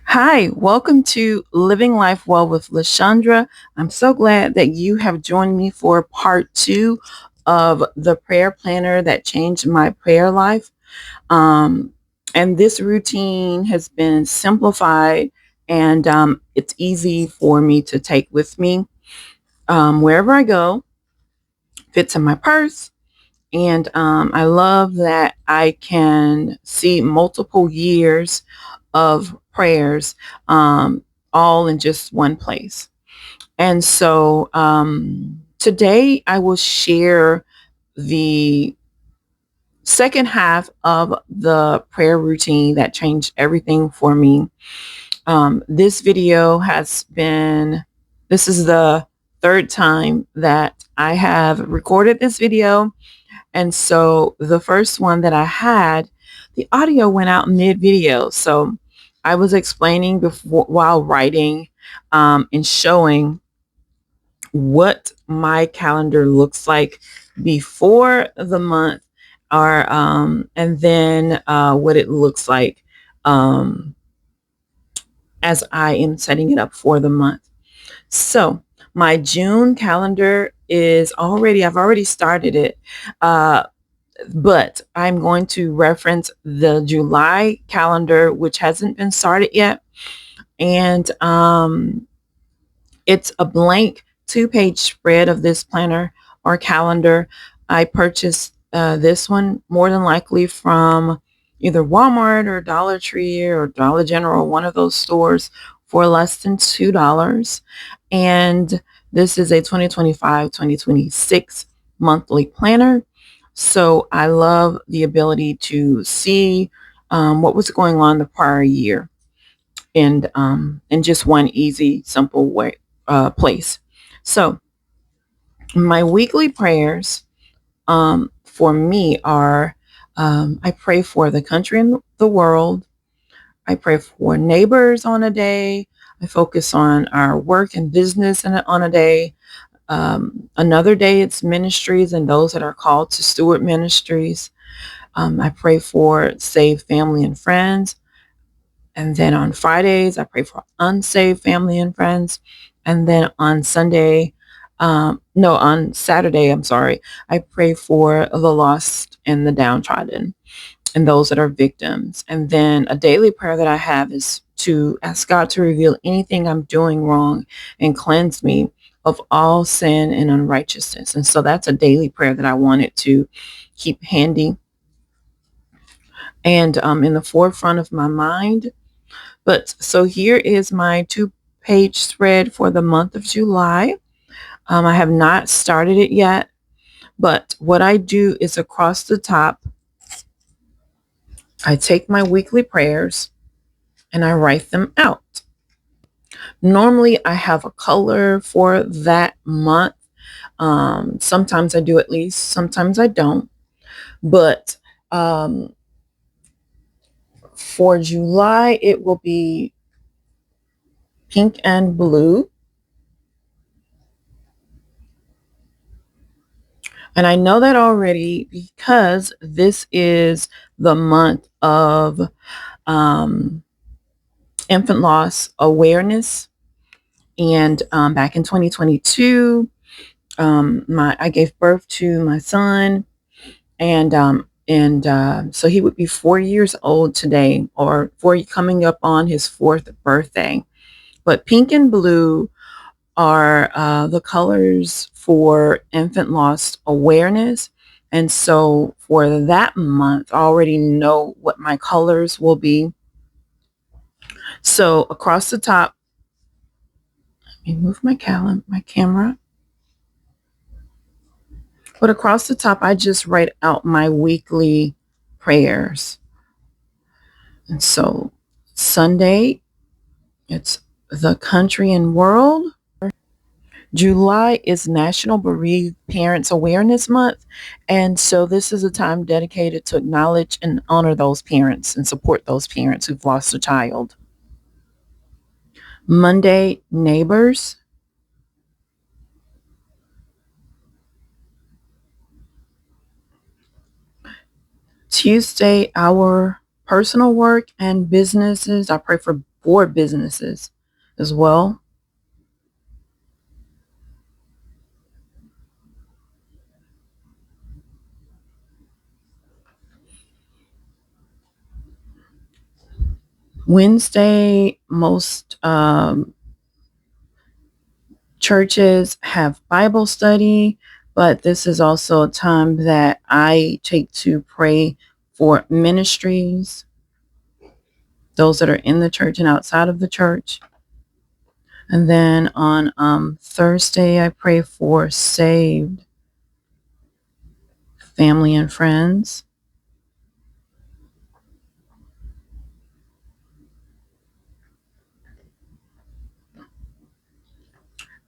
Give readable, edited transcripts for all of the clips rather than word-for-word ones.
Hi, welcome to Living Life Well with LaShundra. I'm so glad that you have joined me for part two of the prayer planner that changed my prayer life. Um, and this routine has been simplified and it's easy for me to take with me wherever I go, fits in my purse. And I love that I can see multiple years of prayers all in just one place. And so today I will share the second half of the prayer routine that changed everything for me. This video this is the third time that I have recorded this video. And so the first one that I had, the audio went out mid video. So I was explaining before while writing and showing what my calendar looks like before the month or and then what it looks like um, as I am setting it up for the month. So my June calendar I've already started it. But I'm going to reference the July calendar, which hasn't been started yet. And it's a blank 2-page spread of this planner or calendar. I purchased this one more than likely from either Walmart or Dollar Tree or Dollar General, one of those stores, for less than $2. And this is a 2025-2026 monthly planner. So I love the ability to see what was going on the prior year and in just one easy, simple way place. So my weekly prayers for me are I pray for the country and the world. I pray for neighbors on a day. I focus on our work and business on a day. Another day it's ministries and those that are called to steward ministries. I pray for saved family and friends. And then on Fridays, I pray for unsaved family and friends. And then on on Saturday, I'm sorry, I pray for the lost and the downtrodden and those that are victims. And then a daily prayer that I have is to ask God to reveal anything I'm doing wrong and cleanse me of all sin and unrighteousness. And so that's a daily prayer that I wanted to keep handy and in the forefront of my mind. But so here is my 2-page spread for the month of July. I have not started it yet, but what I do is across the top, I take my weekly prayers and I write them out. Normally, I have a color for that month. Sometimes I do at least, sometimes I don't. But for July, it will be pink and blue. And I know that already because this is the month of um, infant loss awareness. And back in 2022, I gave birth to my son, and so he would be 4 years old today, or coming up on his 4th birthday. But pink and blue are the colors for infant loss awareness. And so for that month, I already know what my colors will be. So across the top, let me move my camera. But across the top, I just write out my weekly prayers. And so Sunday, it's the country and world. July is National Bereaved Parents Awareness Month. And so this is a time dedicated to acknowledge and honor those parents and support those parents who've lost a child. Monday, neighbors. Tuesday, our personal work and businesses. I pray for for businesses as well. Wednesday, most churches have Bible study, but this is also a time that I take to pray for ministries, those that are in the church and outside of the church. And then on Thursday, I pray for saved family and friends.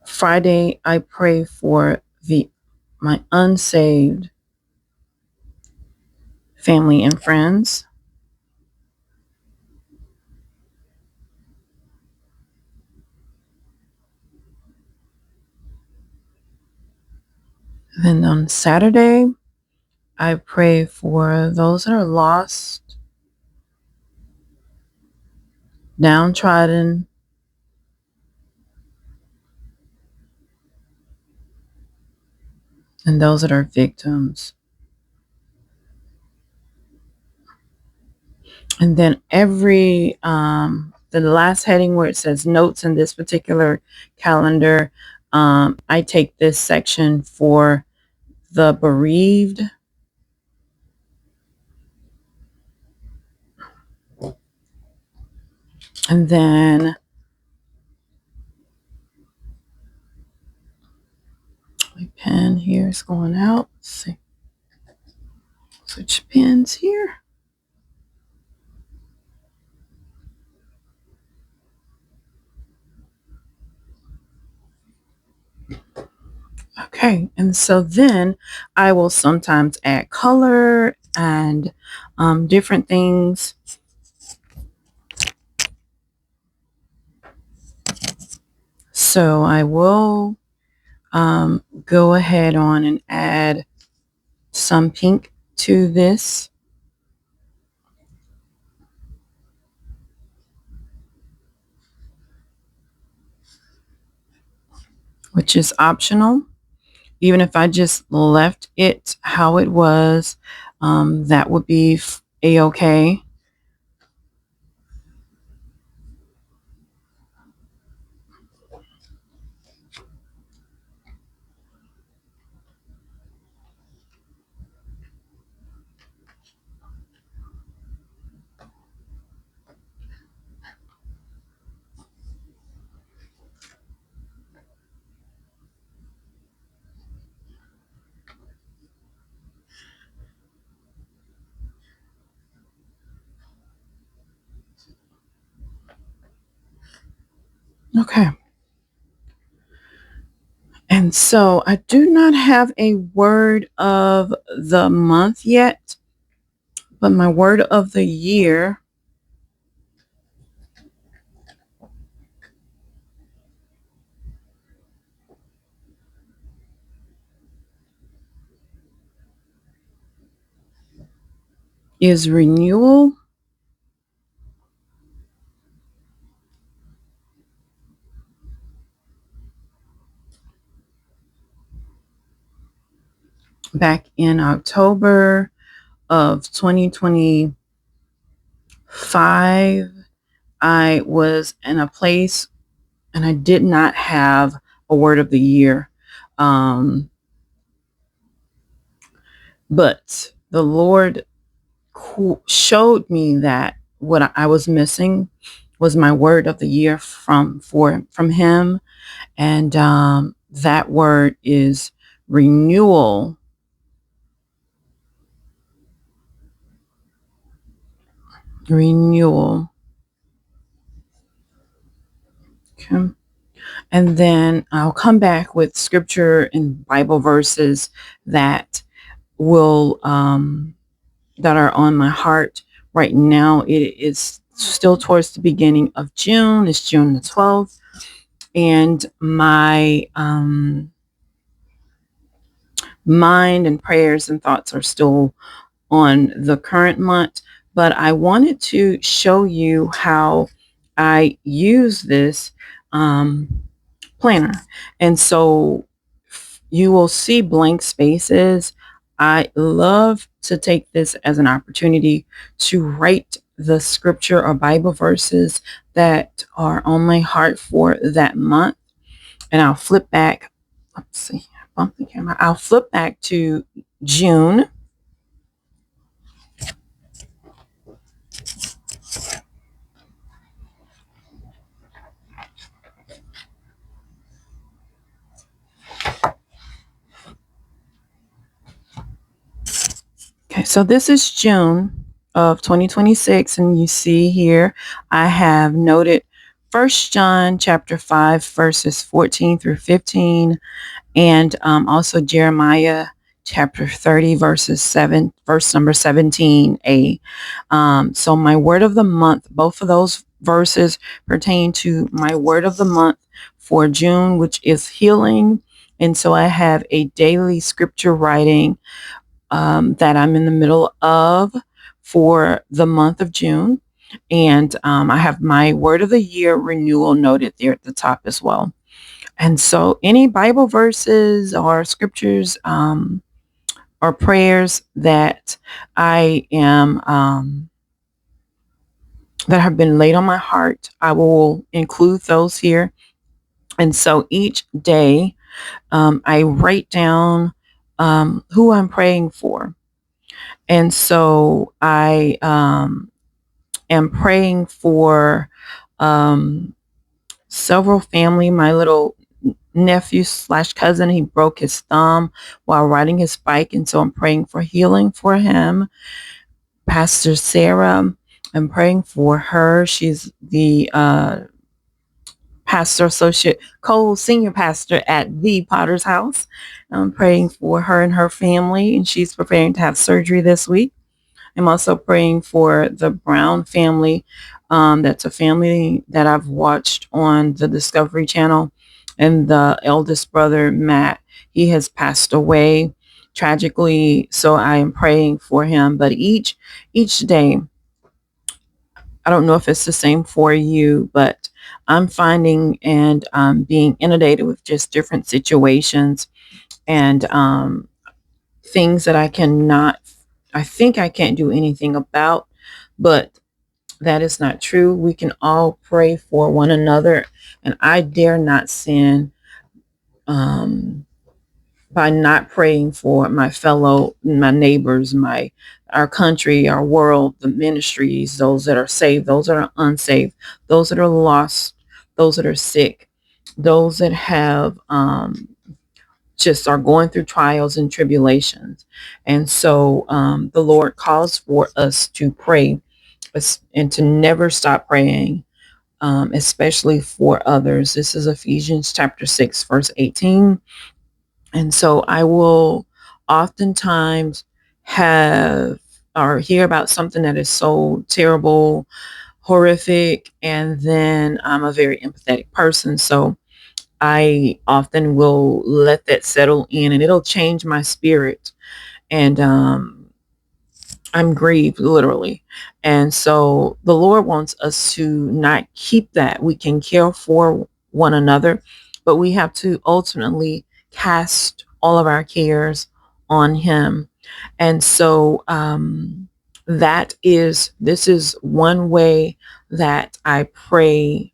Friday, I pray for my unsaved family and friends. Then on Saturday, I pray for those that are lost, downtrodden, and those that are victims. And then the last heading where it says notes in this particular calendar, I take this section for the bereaved, and then my pen here is going out. Let's see, switch pens here. Okay, and so then I will sometimes add color and different things. So I will go ahead on and add some pink to this. Which is optional. Even if I just left it how it was, that would be a-okay. Okay. And so I do not have a word of the month yet, but my word of the year is renewal. Back in October of 2025, I was in a place and I did not have a word of the year. But the Lord showed me that what I was missing was my word of the year from him. And that word is renewal. Renewal. Okay. And then I'll come back with scripture and Bible verses that will that are on my heart right now. It is still towards the beginning of June. It's June the 12th, and my mind and prayers and thoughts are still on the current month. But I wanted to show you how I use this planner. And so you will see blank spaces. I love to take this as an opportunity to write the scripture or Bible verses that are on my heart for that month. And I'll flip back. Let's see. Bump the camera. I'll flip back to June. Okay, so this is June of 2026, and you see here I have noted First John chapter 5 verses 14 through 15, and also Jeremiah chapter 30 verses 7, verse number 17a. So my word of the month, both of those verses pertain to my word of the month for June, which is healing. And so I have a daily scripture writing that I'm in the middle of for the month of June. And I have my word of the year renewal noted there at the top as well. And so any Bible verses or scriptures or prayers that I am that have been laid on my heart, I will include those here. And so each day I write down who I'm praying for. And so I am praying for several family. My little nephew slash cousin, he broke his thumb while riding his bike. And so I'm praying for healing for him. Pastor Sarah, I'm praying for her. She's the pastor associate, co-senior pastor at the Potter's House. I'm praying for her and her family, and she's preparing to have surgery this week. I'm also praying for the Brown family. That's a family that I've watched on the Discovery Channel. And the eldest brother, Matt, he has passed away tragically. So I am praying for him. But each day, I don't know if it's the same for you, but I'm finding and being inundated with just different situations and things that I think I can't do anything about, but that is not true. We can all pray for one another, and I dare not sin um, by not praying for my neighbors, our country, our world, the ministries, those that are saved, those that are unsaved, those that are lost, those that are sick, those that have just are going through trials and tribulations. And so the Lord calls for us to pray and to never stop praying, especially for others. This is Ephesians chapter 6, verse 18. And so I will oftentimes have or hear about something that is so terrible, horrific, and then I'm a very empathetic person. So I often will let that settle in and it'll change my spirit. And I'm grieved literally. And so the Lord wants us to not keep that. We can care for one another, but we have to ultimately cast all of our cares on him. And so this is one way that I pray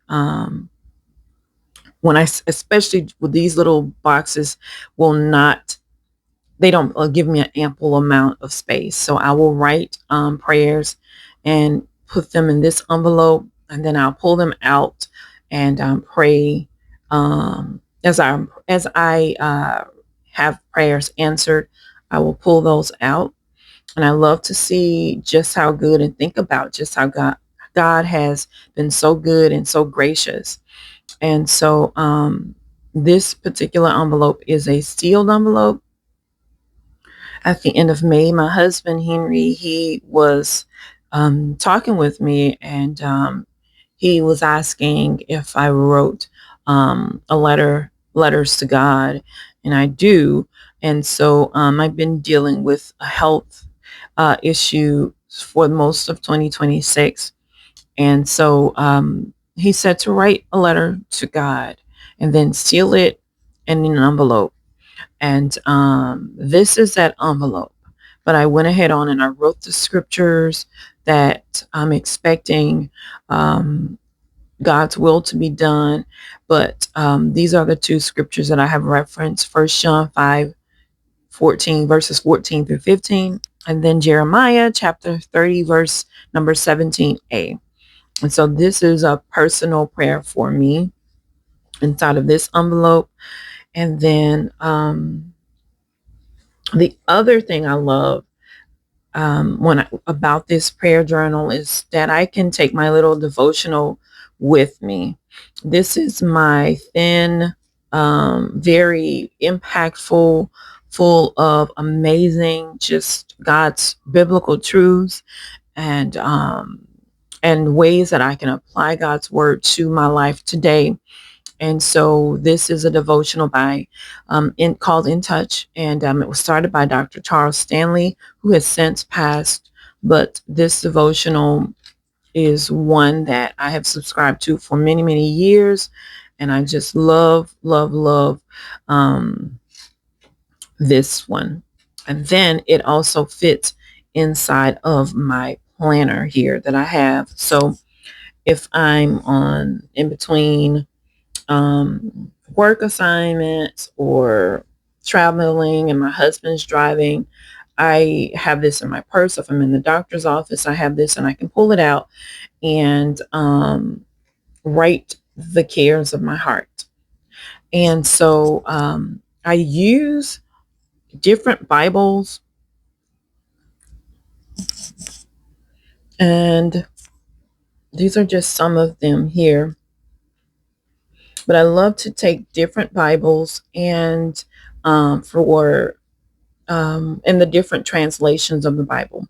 when especially with these little boxes will not they don't give me an ample amount of space. So I will write prayers and put them in this envelope, and then I'll pull them out and pray as I have prayers answered. I will pull those out, and I love to see just how good and think about just how God has been so good and so gracious. And so this particular envelope is a sealed envelope. At the end of May, my husband, Henry, he was talking with me, and he was asking if I wrote letters to God, and I do. And so I've been dealing with a health issue for most of 2026. And so he said to write a letter to God and then seal it in an envelope. And this is that envelope. But I went ahead on and I wrote the scriptures that I'm expecting God's will to be done. But these are the two scriptures that I have referenced: 1 John 5:14, verses 14 through 15, and then Jeremiah chapter 30, verse number 17a. And so this is a personal prayer for me inside of this envelope. And then the other thing I love about this prayer journal is that I can take my little devotional with me. This is my thin, very impactful, full of amazing, just God's biblical truths and ways that I can apply God's word to my life today. And so this is a devotional by called In Touch, and it was started by Dr. Charles Stanley, who has since passed. But this devotional is one that I have subscribed to for many, many years, and I just love, love, love this one. And then it also fits inside of my planner here that I have. So if I'm in between work assignments or traveling and my husband's driving, I have this in my purse. If I'm in the doctor's office, I have this and I can pull it out and write the cares of my heart. And so I use different Bibles, and these are just some of them here. But I love to take different Bibles and in the different translations of the Bible.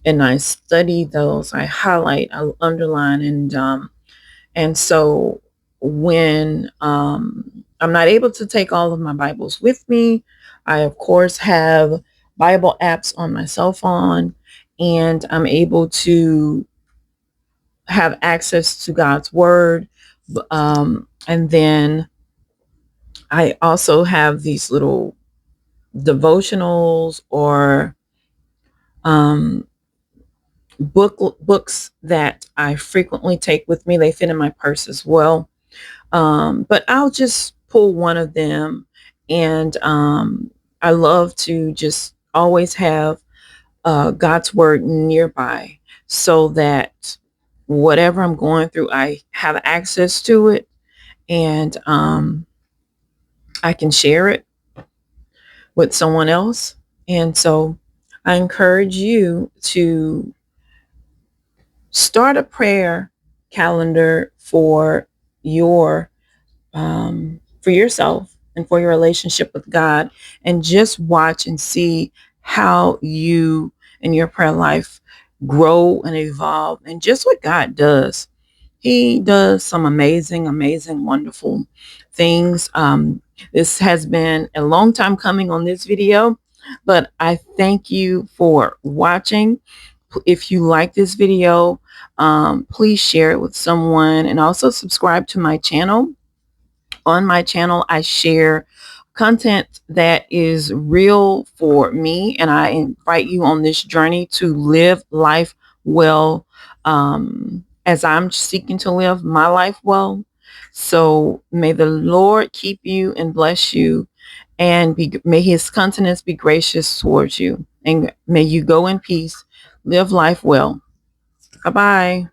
And I study those, I highlight, I underline, and so when I'm not able to take all of my Bibles with me, I of course have Bible apps on my cell phone, and I'm able to have access to God's word. And then I also have these little devotionals or um, books that I frequently take with me. They fit in my purse as well. But I'll just pull one of them, and I love to just always have God's word nearby so that whatever I'm going through, I have access to it, and I can share it with someone else. And so I encourage you to start a prayer calendar for yourself and for your relationship with God, and just watch and see how you and your prayer life grow and evolve, and just what God does. He does some amazing, amazing, wonderful things. This has been a long time coming on this video, but I thank you for watching. If you like this video, please share it with someone, and also subscribe to my channel. On my channel, I share content that is real for me, and I invite you on this journey to live life well, as I'm seeking to live my life well. So may the Lord keep you and bless you, and may his countenance be gracious towards you, and may you go in peace, live life well. Bye-bye.